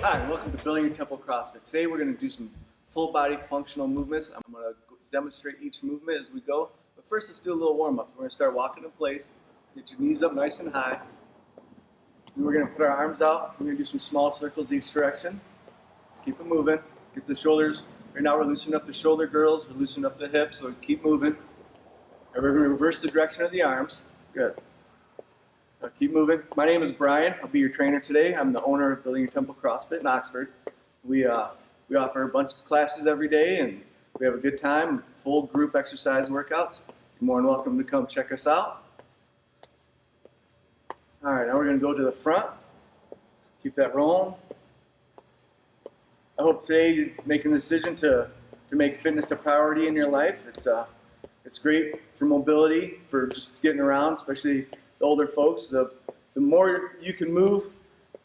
Hi, and welcome to Building Your Temple CrossFit. Today we're going to do some full body functional movements. I'm going to demonstrate each movement as we go. But first, let's do a little warm up. We're going to start walking in place. Get your knees up nice and high. And we're going to put our arms out. We're going to do some small circles each direction. Just keep it moving. Get the shoulders. Right now we're loosening up the shoulder girdles. We're loosening up the hips, so keep moving. And we're going to reverse the direction of the arms. Good. Now keep moving. My name is Brian. I'll be your trainer today. I'm the owner of Building Your Temple CrossFit in Oxford. We offer a bunch of classes every day, and we have a good time. Full group exercise workouts. You're more than welcome to come check us out. All right, now we're going to go to the front. Keep that rolling. I hope today you're making the decision to make fitness a priority in your life. It's great for mobility, for just getting around, especially the older folks. The more you can move,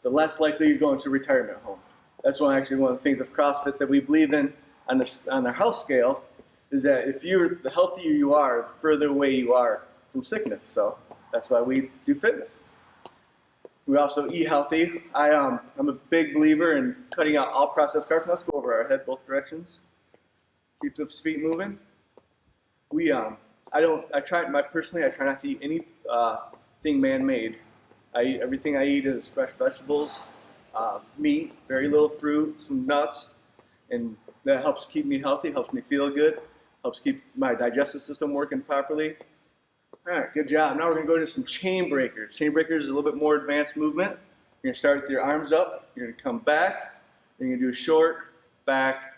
the less likely you're going to a retirement home. That's one of the things of CrossFit that we believe in on the health scale, is that the healthier you are, the further away you are from sickness. So that's why we do fitness. We also eat healthy. I'm a big believer in cutting out all processed carbs. Let's go over our head both directions. Keep the feet moving. Personally, I try not to eat anything man-made. Everything I eat is fresh vegetables, meat, very little fruit, some nuts, and that helps keep me healthy, helps me feel good, helps keep my digestive system working properly. All right, good job. Now we're going to go to some chain breakers. Chain breakers is a little bit more advanced movement. You're going to start with your arms up. You're going to come back. You're going to do a short, back,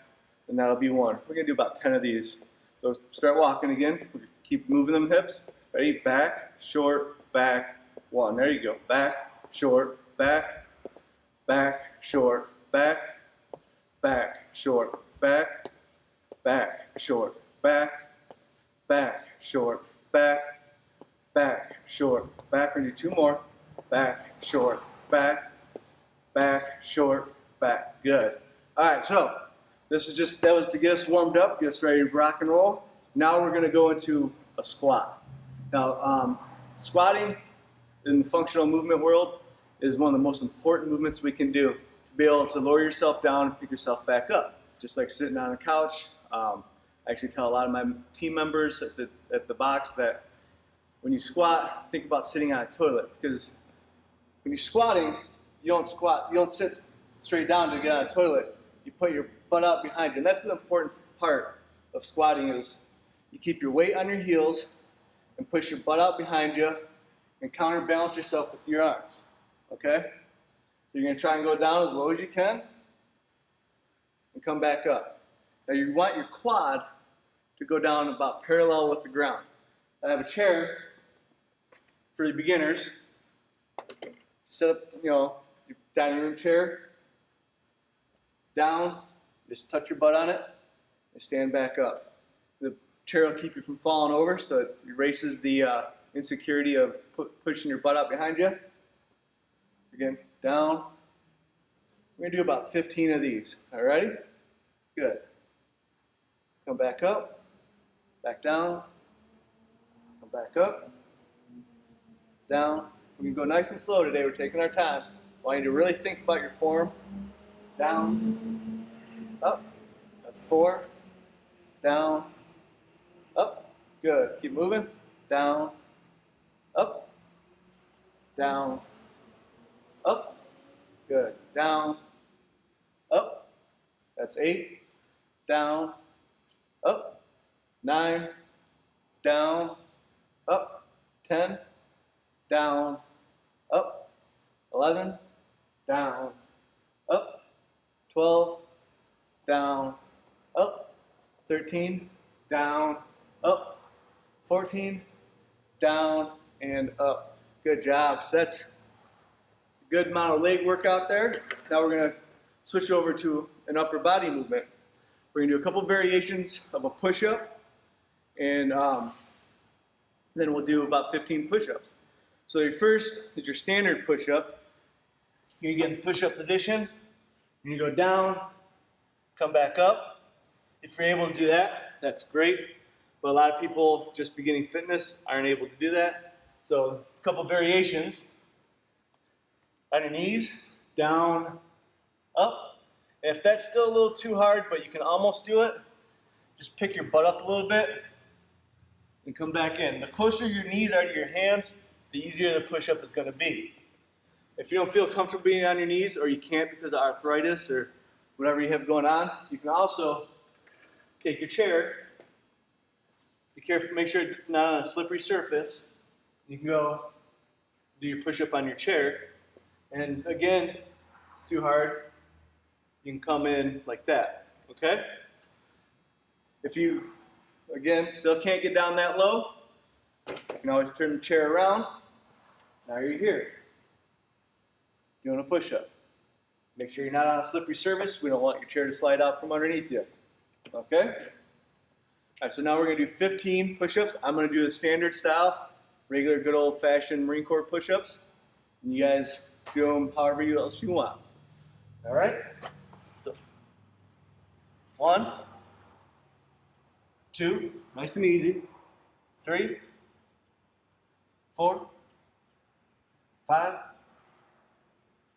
and that'll be one. We're going to do about 10 of these. So start walking again. Keep moving them hips. Ready? Back, short, back, one. There you go. Back, short, back, short, back, short, back, short, back, short, back, short, back. We're going to do two more. Back, short, back, short, back. Good. All right, so that was to get us warmed up, get us ready to rock and roll. Now we're going to go into a squat. Now, squatting in the functional movement world is one of the most important movements we can do, to be able to lower yourself down and pick yourself back up, just like sitting on a couch. I actually tell a lot of my team members at the box that when you squat, think about sitting on a toilet, because when you're squatting, you don't sit straight down to get on a toilet. You put your butt out behind you, and that's the important part of squatting, is you keep your weight on your heels and push your butt out behind you and counterbalance yourself with your arms, okay? So you're going to try and go down as low as you can and come back up. Now you want your quad to go down about parallel with the ground. I have a chair for the beginners. Set up, your dining room chair, down, just touch your butt on it, and stand back up. The chair will keep you from falling over, so it erases the insecurity of pushing your butt out behind you. Again, down. We're going to do about 15 of these. All righty? Good. Come back up, back down, come back up, down. We're going to go nice and slow today. We're taking our time. I want you to really think about your form. Down, up. That's 4. Down, up. Good. Keep moving. Down, up, down, up. Good. Down, up. That's 8. Down, up. 9. Down, up. 10. Down, up. 11. Down, up. 12. Down, up. 13. Down, up. 14. Down, and up. Good job. So that's a good amount of leg work out there. Now we're going to switch over to an upper body movement. We're going to do a couple variations of a push-up, and then we'll do about 15 push-ups. So your first is your standard push-up. You get in push-up position, and you go down, come back up. If you're able to do that, that's great. But a lot of people just beginning fitness aren't able to do that. So a couple variations. On your knees, down, up. And if that's still a little too hard, but you can almost do it, just pick your butt up a little bit and come back in. The closer your knees are to your hands, the easier the push-up is going to be. If you don't feel comfortable being on your knees, or you can't because of arthritis or whatever you have going on, you can also take your chair. Be careful, make sure it's not on a slippery surface. You can go do your push-up on your chair. And again, if it's too hard, you can come in like that, okay? If you, again, still can't get down that low, you can always turn the chair around. Now you're here, doing a push-up. Make sure you're not on a slippery surface. We don't want your chair to slide out from underneath you, okay? All right, so now we're gonna do 15 push-ups. I'm gonna do the standard style, regular good old-fashioned Marine Corps push-ups. And you guys do them however else you want. All right? So, 1, 2, nice and easy. 3, 4, 5,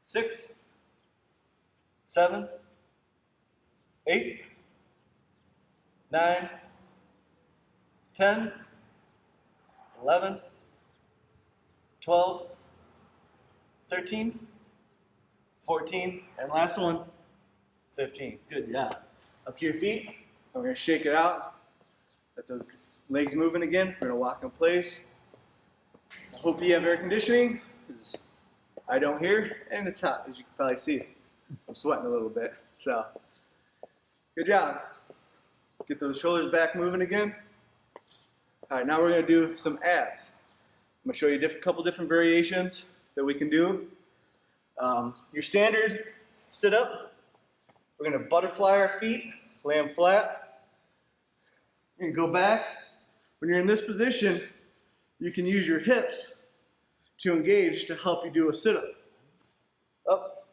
6, 7, 8, 9, 10, 11, 12, 13, 14, and last one, 15. Good job. Up to your feet. We're going to shake it out. Let those legs moving again. We're going to walk in place. I hope you have air conditioning, because I don't here, and it's hot, as you can probably see. I'm sweating a little bit. So, good job. Get those shoulders back moving again. All right, now we're going to do some abs. I'm going to show you a couple different variations that we can do. Your standard sit-up, we're going to butterfly our feet, lay them flat, and go back. When you're in this position, you can use your hips to engage to help you do a sit-up. Up.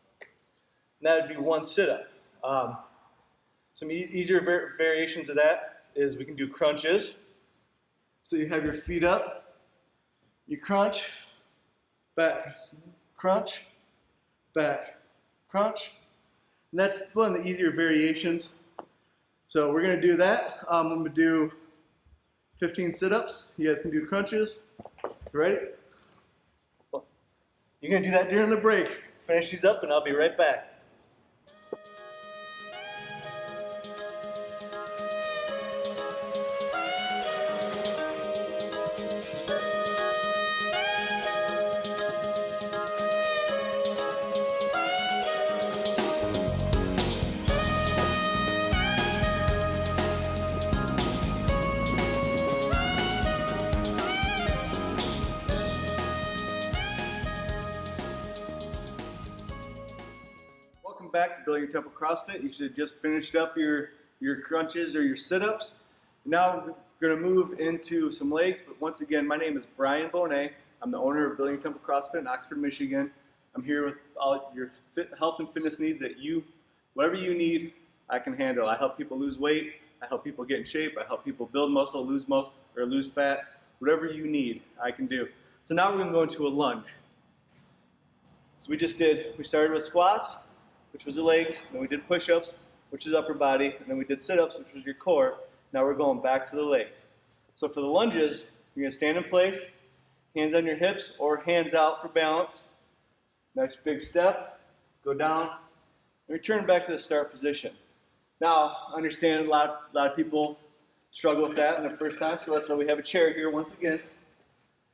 And that would be one sit-up. Some easier variations of that is we can do crunches. So you have your feet up, you crunch, back, crunch, back, crunch. And that's one of the easier variations. So we're going to do that. I'm going to do 15 sit-ups. You guys can do crunches. You ready? You're going to do that during the break. Finish these up and I'll be right back. Welcome back to Building Your Temple CrossFit. You should have just finished up your crunches or your sit-ups. Now we're going to move into some legs, but once again, my name is Bryan Beaune. I'm the owner of Building Your Temple CrossFit in Oxford, Michigan. I'm here with all your health and fitness needs that whatever you need, I can handle. I help people lose weight. I help people get in shape. I help people build muscle, lose fat. Whatever you need, I can do. So now we're going to go into a lunge. So we started with squats, which was the legs, then we did push-ups, which is upper body, and then we did sit-ups, which was your core. Now we're going back to the legs. So for the lunges, you're going to stand in place, hands on your hips or hands out for balance. Next big step, go down, and return back to the start position. Now, I understand a lot of people struggle with that in the first time, so that's why we have a chair here once again.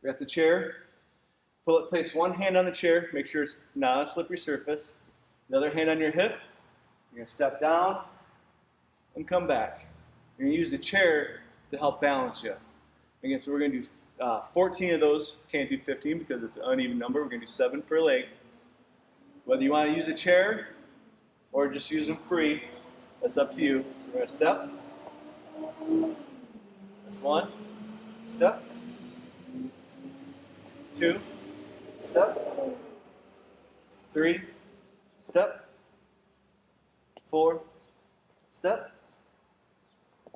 We got the chair. Place one hand on the chair, make sure it's not on a slippery surface. The other hand on your hip. You're going to step down and come back. You're going to use the chair to help balance you. Again, so we're going to do 14 of those. Can't do 15 because it's an uneven number. We're going to do 7 per leg. Whether you want to use a chair or just use them free, that's up to you. So we're going to step. That's 1. Step. 2. Step. 3. Step. 4. Step.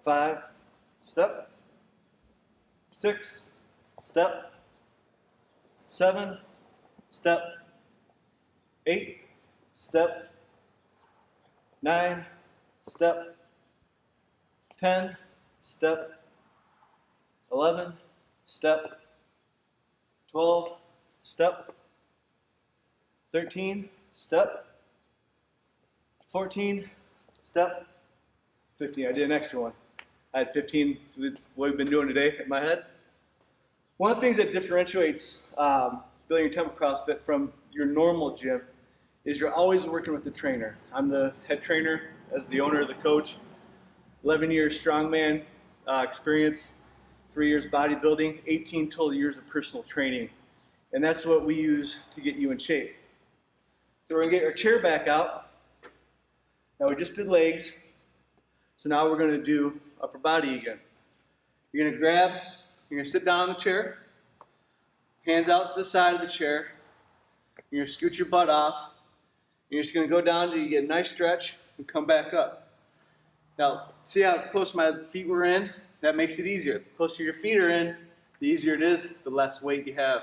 5. Step. 6. Step. 7. Step. 8. Step. 9, step, 10, step, 11, step, 12, step, 13, step, 14, step, 15. I did an extra one. I had 15. It's what we've been doing today in my head. One of the things that differentiates Building Your Temple CrossFit from your normal gym is you're always working with the trainer. I'm the head trainer as the owner, the coach. 11 years strongman experience, 3 years bodybuilding, 18 total years of personal training. And that's what we use to get you in shape. So we're gonna get our chair back out. Now we just did legs. So now we're gonna do upper body again. You're gonna sit down on the chair, hands out to the side of the chair. You're gonna scoot your butt off. You're just gonna go down till you get a nice stretch and come back up. Now, see how close my feet were in? That makes it easier. The closer your feet are in, the easier it is, the less weight you have.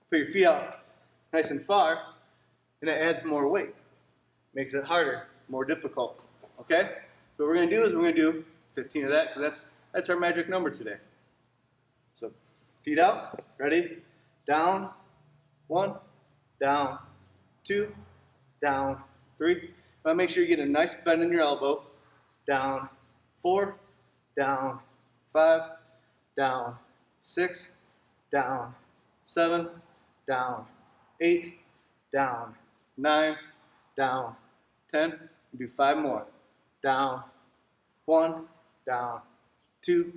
Put your feet out nice and far, and it adds more weight. Makes it harder, more difficult, okay? So what we're gonna do is we're gonna do 15 of that, because that's our magic number today. So, feet out, ready? Down, 1, down, 2, down, 3. Now make sure you get a nice bend in your elbow. Down, 4, down, 5, down, 6, down, 7, down, 8, down, 9, down, 10. Do 5 more. Down, 1, down, 2,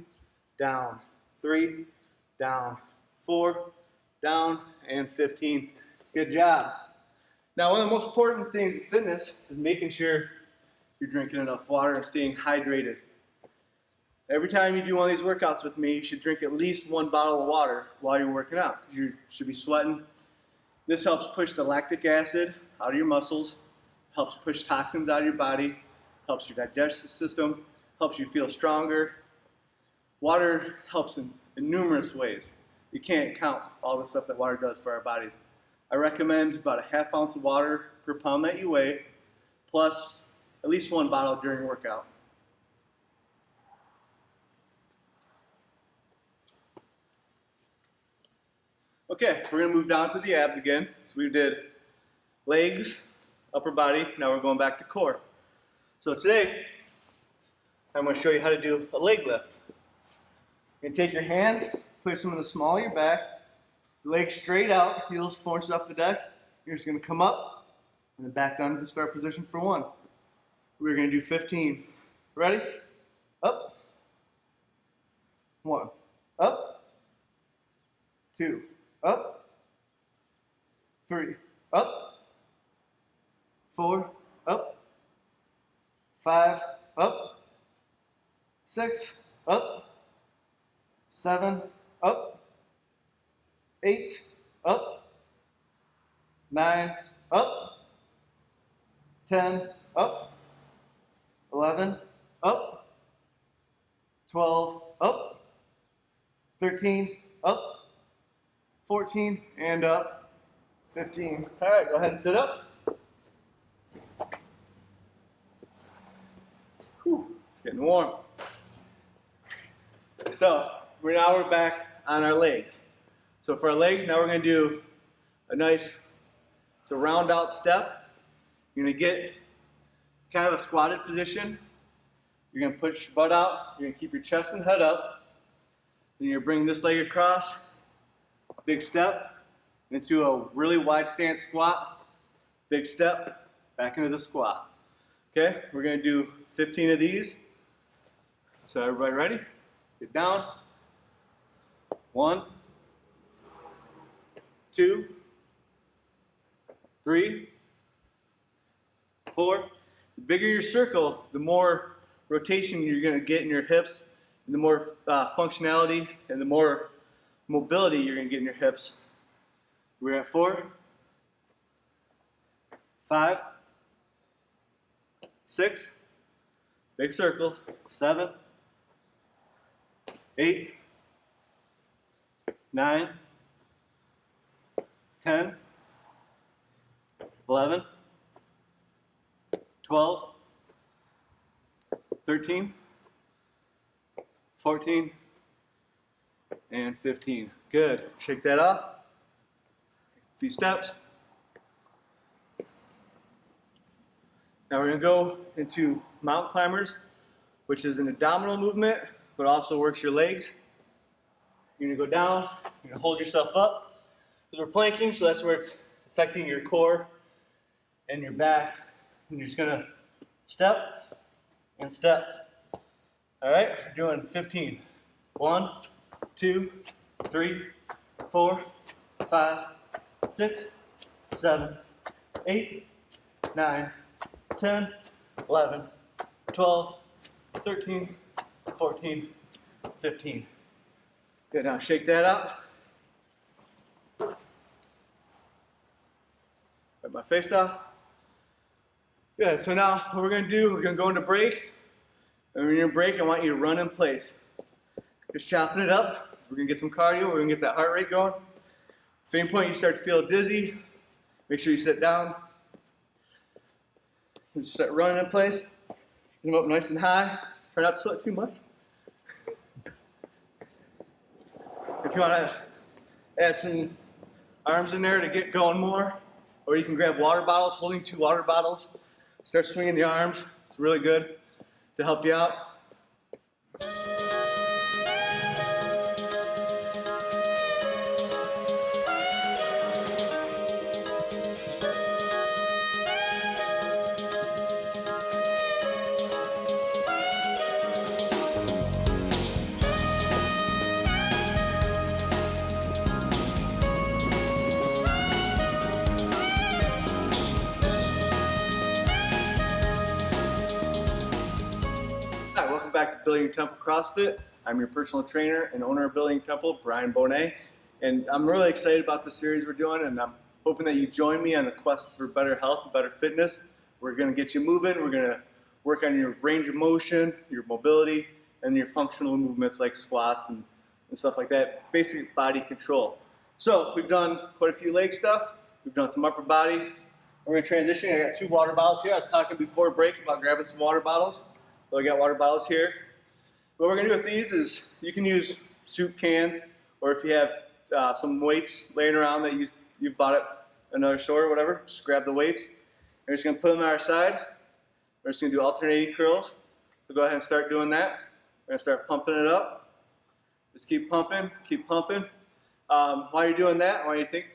down, 3, down, 4, down, and 15. Good job. Now, one of the most important things in fitness is making sure you're drinking enough water and staying hydrated. Every time you do one of these workouts with me, you should drink at least 1 bottle of water while you're working out. You should be sweating. This helps push the lactic acid out of your muscles, helps push toxins out of your body, helps your digestive system, helps you feel stronger. Water helps in numerous ways. You can't count all the stuff that water does for our bodies. I recommend about a ½ ounce of water per pound that you weigh, plus at least 1 bottle during workout. Okay, we're gonna move down to the abs again. So we did legs, upper body, now we're going back to core. So today, I'm gonna show you how to do a leg lift. You're gonna take your hands, place them in the small of your back, legs straight out, heels 4 inches off the deck. You're just gonna come up and then back down to the start position for 1. We're gonna do 15. Ready? Up. 1. Up. 2. Up. 3. Up. 4. Up. 5. Up. 6. Up. 7. Up. 8. Up. 9. Up. 10. Up. 11, up, 12, up, 13, up, 14, and up, 15. All right, go ahead and sit up. Whew, it's getting warm. So, now we're back on our legs. So for our legs, now we're gonna do a nice, it's a round out step. You're gonna get kind of a squatted position. You're gonna push your butt out. You're gonna keep your chest and head up. Then you're gonna bring this leg across, big step, into a really wide stance squat, big step, back into the squat. Okay, we're gonna do 15 of these. So everybody ready? Get down. 1, 2, 3, 4. The bigger your circle, the more rotation you're going to get in your hips, and the more functionality and the more mobility you're going to get in your hips. We're at 4, 5, 6, big circle, 7, 8, 9, 10, 11, 12, 13, 14, and 15. Good. Shake that off. A few steps. Now we're going to go into mountain climbers, which is an abdominal movement, but also works your legs. You're going to go down, you're going to hold yourself up. Because we're planking, so that's where it's affecting your core and your back. And you're just going to step and step. All right, you're doing 15. 1, 2, 3, 4, 5, 6, 7, 8, 9, 10, 11, 12, 13, 14, 15. Good, now shake that up. Wipe my face off. Good, so now what we're gonna do, we're gonna go into break. And when you're in break, I want you to run in place. Just chopping it up. We're gonna get some cardio, we're gonna get that heart rate going. If at any point you start to feel dizzy, make sure you sit down. Just start running in place. Get them up nice and high. Try not to sweat too much. If you want to add some arms in there to get going more, or you can grab water bottles, holding 2 water bottles. Start swinging the arms. It's really good to help you out. Hi, welcome back to Building Temple CrossFit. I'm your personal trainer and owner of Building Temple, Bryan Beaune, and I'm really excited about the series we're doing, and I'm hoping that you join me on the quest for better health and better fitness. We're going to get you moving. We're going to work on your range of motion, your mobility, and your functional movements like squats and stuff like that, basic body control. So we've done quite a few leg stuff. We've done some upper body. We're going to transition. I got 2 water bottles here. I was talking before break about grabbing some water bottles. So I got water bottles here. What we're going to do with these is you can use soup cans, or if you have some weights laying around that you've bought at another store or whatever, just grab the weights. We're just going to put them on our side. We're just going to do alternating curls. So go ahead and start doing that. We're going to start pumping it up. Just keep pumping, keep pumping. While you're doing that, I want you to think,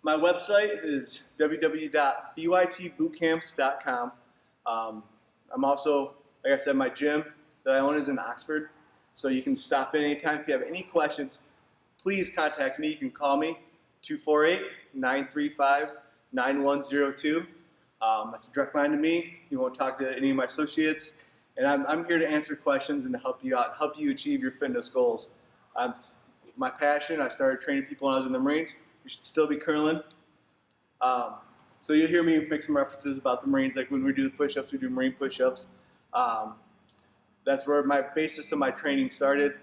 my website is www.bytbootcamps.com. I'm also, like I said, my gym that I own is in Oxford, so you can stop in anytime. If you have any questions, please contact me. You can call me, 248-935-9102. That's a direct line to me. You won't talk to any of my associates, and I'm here to answer questions and to help you out, help you achieve your fitness goals. It's my passion. I started training people when I was in the Marines. You should still be curling. So you'll hear me make some references about the Marines, like when we do the push-ups, we do Marine push-ups. That's where my basis of my training started,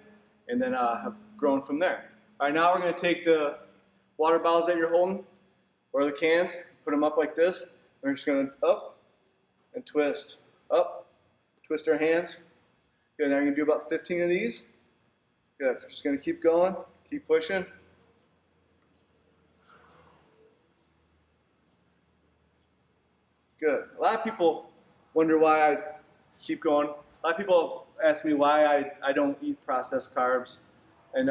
and then have grown from there. All right, now we're going to take the water bottles that you're holding, or the cans, put them up like this. We're just going to up and twist, up, twist our hands. Good, now I'm going to do about 15 of these. Good, just going to keep going, keep pushing. Good. A lot of people wonder why I keep going. A lot of people ask me why I don't eat processed carbs. And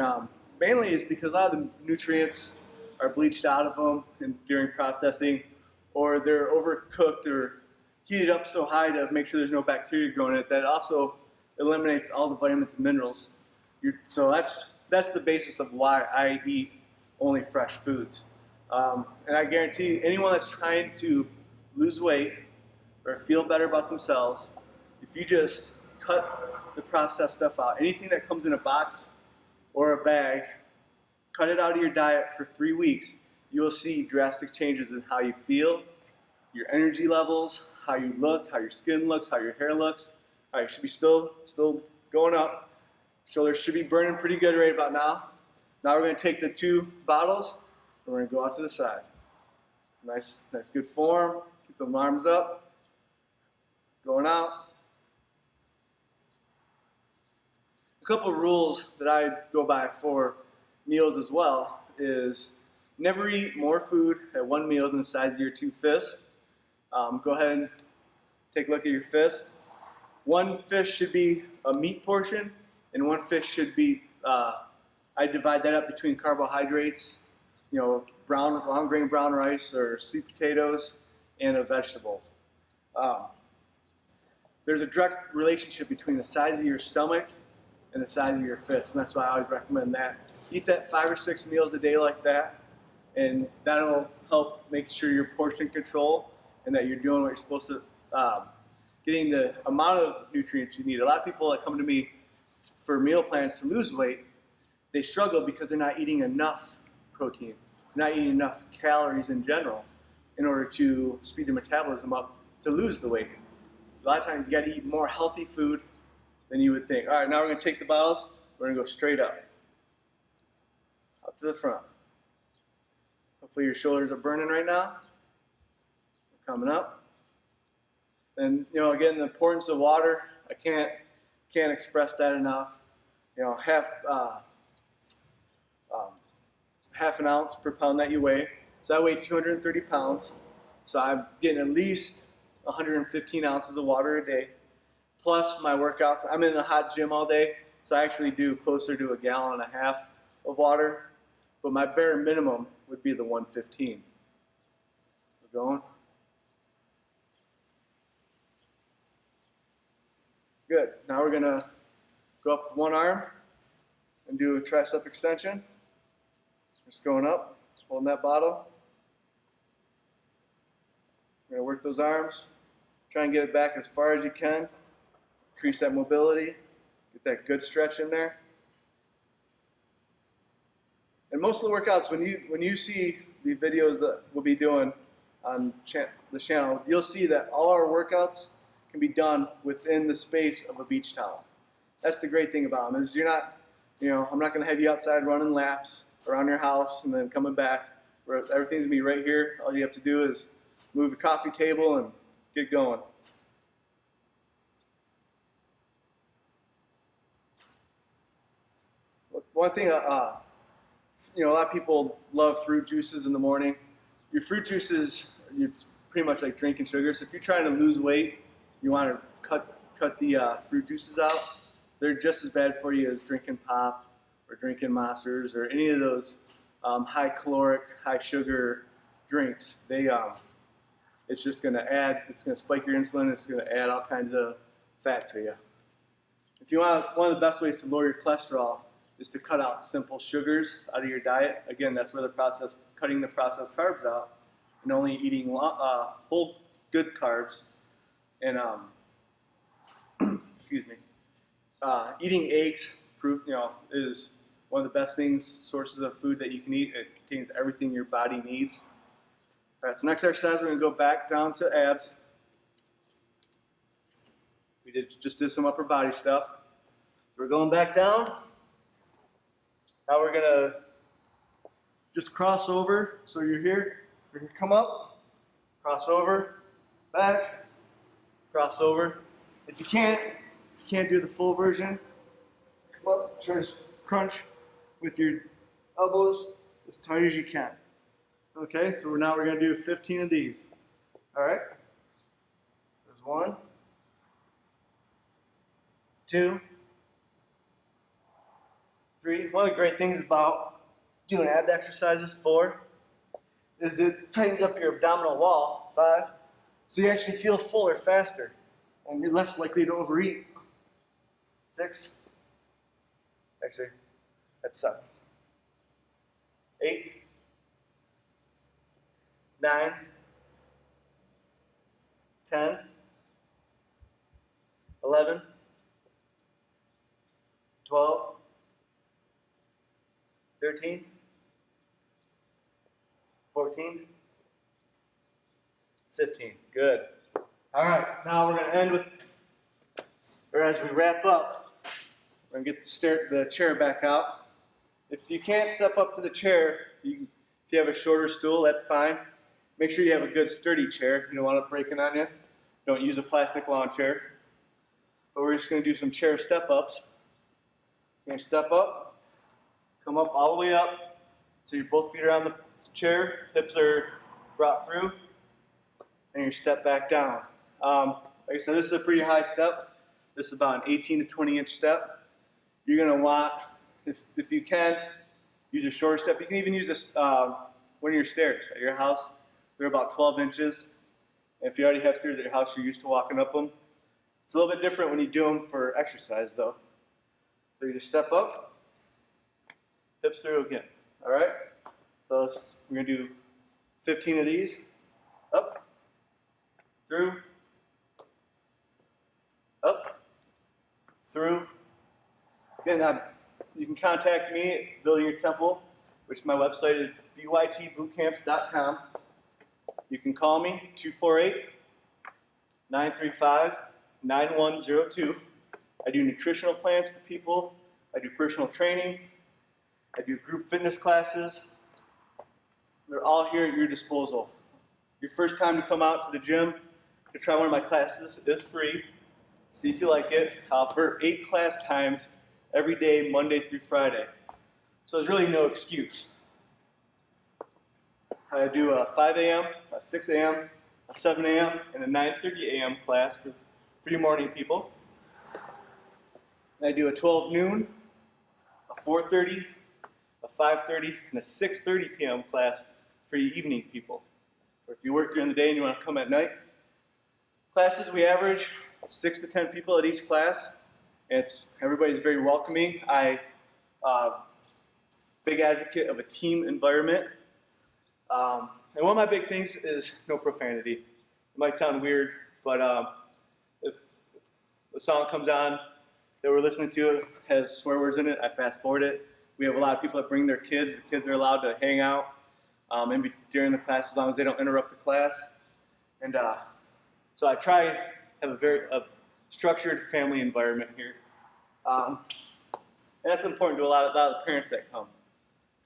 mainly it's because a lot of the nutrients are bleached out of them during processing, or they're overcooked or heated up so high to make sure there's no bacteria growing in it. That also eliminates all the vitamins and minerals. So that's the basis of why I eat only fresh foods. And I guarantee you, anyone that's trying to lose weight or feel better about themselves, if you just cut the processed stuff out, anything that comes in a box or a bag, cut it out of your diet for 3 weeks, you will see drastic changes in how you feel, your energy levels, how you look, how your skin looks, how your hair looks. All right, you should be still going up. Shoulders should be burning pretty good right about now. Now we're going to take the 2 bottles and we're going to go out to the side. Nice good form. Keep the arms up. Going out. A couple of rules that I go by for meals as well is never eat more food at one meal than the size of your two fists. Go ahead and take a look at your fist. One fist should be a meat portion, and one fist should be, I divide that up between carbohydrates, long grain brown rice or sweet potatoes, and a vegetable. There's a direct relationship between the size of your stomach and the size of your fist, and that's why I always recommend that. Eat that 5 or 6 meals a day like that, and that'll help make sure you're portion control and that you're doing what you're supposed to, getting the amount of nutrients you need. A lot of people that come to me for meal plans to lose weight, they struggle because they're not eating enough protein, they're not eating enough calories in general in order to speed their metabolism up to lose the weight. A lot of times you got to eat more healthy food than you would think. All right, now we're going to take the bottles. We're going to go straight up to the front. Hopefully your shoulders are burning right now. We're coming up. And again, the importance of water. I can't express that enough. Half an ounce per pound that you weigh. So I weigh 230 pounds. So I'm getting at least 115 ounces of water a day. Plus my workouts. I'm in a hot gym all day, so I actually do closer to 1.5 gallons of water. But my bare minimum would be the 115. We're going. Good. Now we're going to go up with one arm and do a tricep extension. Just going up, holding that bottle. We're going to work those arms. Try and get it back as far as you can. Increase that mobility. Get that good stretch in there. And most of the workouts, when you see the videos that we'll be doing on the channel, you'll see that all our workouts can be done within the space of a beach towel. That's the great thing about them, is you're not, I'm not going to have you outside running laps around your house and then coming back. Everything's going to be right here. All you have to do is move the coffee table and get going. One thing, a lot of people love fruit juices in the morning. Your fruit juices, it's pretty much like drinking sugar. So if you're trying to lose weight, you want to cut the fruit juices out. They're just as bad for you as drinking pop or drinking Monsters or any of those high caloric, high sugar drinks. It's just going to it's going to spike your insulin. It's going to add all kinds of fat to you. If you want, one of the best ways to lower your cholesterol is to cut out simple sugars out of your diet. Again, that's where cutting the processed carbs out and only eating whole good carbs. And excuse me, eating eggs, is one of the best sources of food that you can eat. It contains everything your body needs. All right, so next exercise, we're going to go back down to abs. We just did some upper body stuff. So we're going back down. Now we're going to just cross over. So you're here, we're going to come up, cross over, back, cross over. If you can't do the full version, come up, try to crunch with your elbows as tight as you can. Okay, so now we're going to do 15 of these. All right, there's 1, 2, 3. One of the great things about doing ab exercises, 4, is it tightens up your abdominal wall, 5, so you actually feel fuller faster, and you're less likely to overeat. 6, actually, that's 7. 8, 9, 10, 11, 12, 13, 14, 15. Good. All right, now we're going to end with, or as we wrap up, we're going to get the chair back out. If you can't step up to the chair, if you have a shorter stool, that's fine. Make sure you have a good sturdy chair. You don't want it breaking on you. Don't use a plastic lawn chair. But we're just going to do some chair step-ups. You're gonna step up, come up all the way up, so your both feet are on the chair, hips are brought through, and you step back down. Like I said, this is a pretty high step. This is about an 18 to 20 inch step. You're gonna want, if you can, use a shorter step. You can even use this, one of your stairs at your house. They're about 12 inches. If you already have stairs at your house, you're used to walking up them. It's a little bit different when you do them for exercise though. So you just step up, hips through again, all right? So we're gonna do 15 of these. Up, through, up, through. Again, you can contact me at Building Your Temple, which my website is bytbootcamps.com. You can call me, 248-935-9102. I do nutritional plans for people. I do personal training. I do group fitness classes. They're all here at your disposal. Your first time to come out to the gym to try one of my classes is free. See if you like it. I offer 8 class times every day, Monday through Friday. So there's really no excuse. I do a 5 a.m., a 6 a.m., a 7 a.m., and a 9:30 a.m. class for you morning people. And I do a 12 noon, a 4:30, a 5:30, and a 6:30 p.m. class for you evening people. Or if you work during the day and you want to come at night. Classes, we average 6 to 10 people at each class. And everybody's very welcoming. Big advocate of a team environment. And one of my big things is no profanity. It might sound weird, but if a song comes on that we're listening to has swear words in it, I fast forward it. We have a lot of people that bring their kids. The kids are allowed to hang out during the class as long as they don't interrupt the class. And so I try and have a very structured family environment here. And that's important to a lot of the parents that come.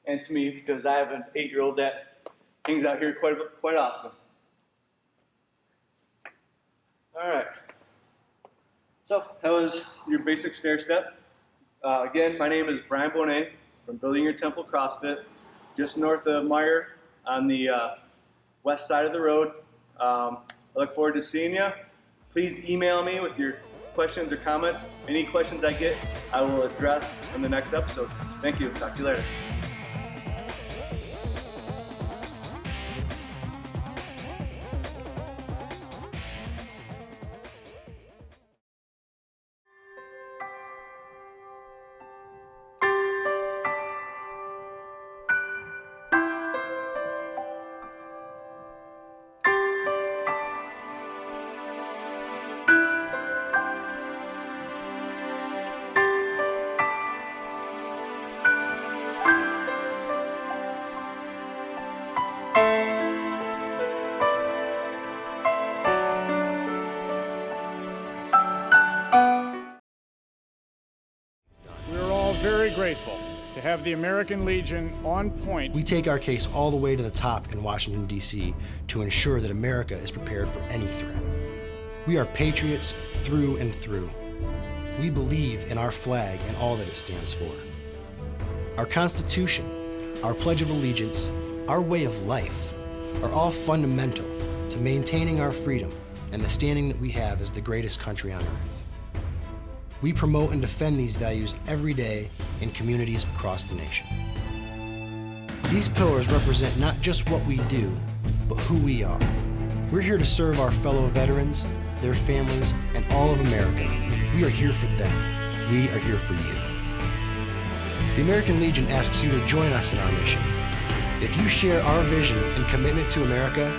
And to me, because I have an 8-year-old that hangs out here quite often. All right. So that was your basic stair step. Again, my name is Bryan Beaune from Building Your Temple CrossFit, just north of Meyer on the west side of the road. I look forward to seeing you. Please email me with your questions or comments. Any questions I get, I will address in the next episode. Thank you. Talk to you later. Very grateful to have the American Legion on point. We take our case all the way to the top in Washington, D.C. to ensure that America is prepared for any threat. We are patriots through and through. We believe in our flag and all that it stands for. Our Constitution, our Pledge of Allegiance, our way of life are all fundamental to maintaining our freedom and the standing that we have as the greatest country on earth. We promote and defend these values every day in communities across the nation. These pillars represent not just what we do, but who we are. We're here to serve our fellow veterans, their families, and all of America. We are here for them. We are here for you. The American Legion asks you to join us in our mission. If you share our vision and commitment to America,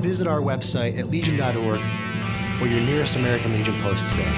visit our website at legion.org or your nearest American Legion post today.